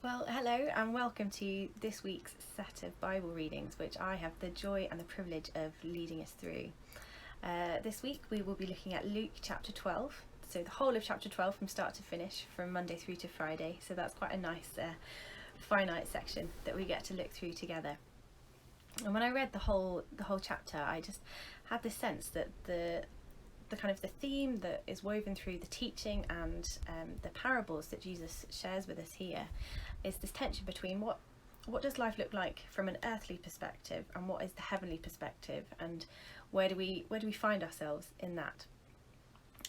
Well, hello and welcome to this week's set of Bible readings, which I have the joy and the privilege of leading us through. This week we will be looking at Luke chapter 12, so the whole of chapter 12 from start to finish, from Monday through to Friday. So that's quite a nice finite section that we get to look through together. And when I read the whole chapter, I just had this sense that the theme that is woven through the teaching and the parables that Jesus shares with us here is this tension between what does life look like from an earthly perspective and what is the heavenly perspective, and where do we find ourselves in that.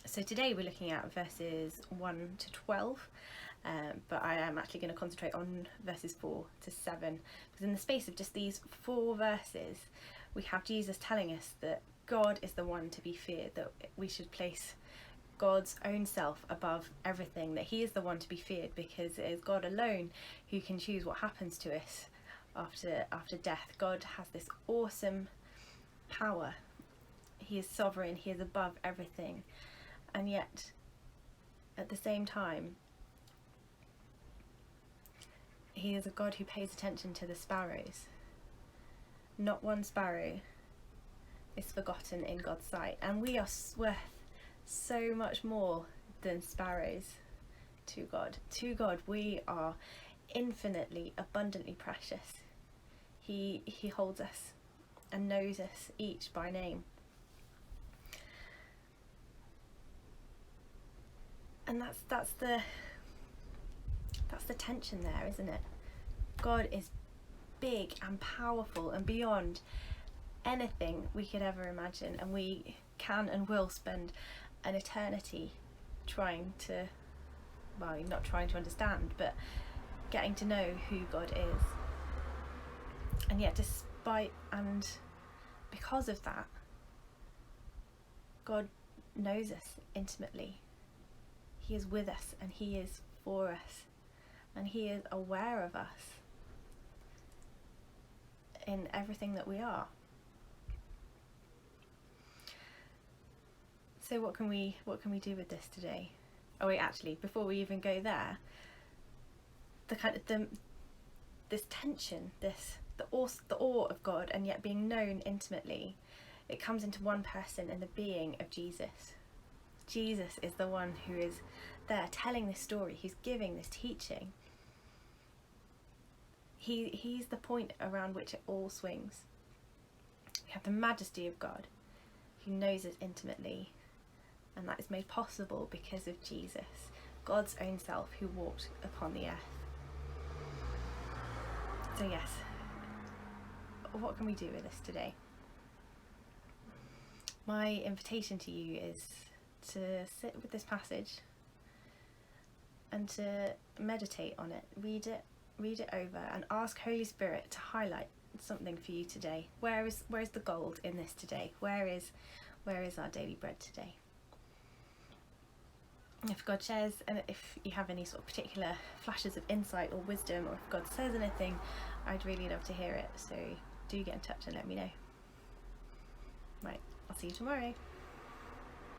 So today we're looking at verses 1 to 12, but I am actually going to concentrate on verses 4 to 7, because in the space of just these 4 verses we have Jesus telling us that God is the one to be feared, that we should place God's own self above everything, that he is the one to be feared because it is God alone who can choose what happens to us after death. God has this awesome power. He is sovereign, he is above everything, and yet at the same time he is a God who pays attention to the sparrows. Not one sparrow is forgotten in God's sight, and we are worth so much more than sparrows to God. To God we are infinitely, abundantly precious. He holds us and knows us each by name. And that's the tension there, isn't it? God is big and powerful and beyond anything we could ever imagine, and we can and will spend an eternity not trying to understand, but getting to know who God is. And yet despite and because of that, God knows us intimately. He is with us and he is for us, and he is aware of us in everything that we are. So what can we do with this today? Oh wait, actually, before we even go there, this tension, the awe of God, and yet being known intimately, it comes into one person in the being of Jesus. Jesus is the one who is there telling this story, who's giving this teaching. He's the point around which it all swings. We have the majesty of God who knows us intimately, and that is made possible because of Jesus, God's own self who walked upon the earth. So yes, what can we do with this today? My invitation to you is to sit with this passage and to meditate on it, read it over, and ask Holy Spirit to highlight something for you today. Where is the gold in this today? Where is our daily bread today? If God shares, and if you have any sort of particular flashes of insight or wisdom, or if God says anything, I'd really love to hear it. So do get in touch and let me know. Right, I'll see you tomorrow.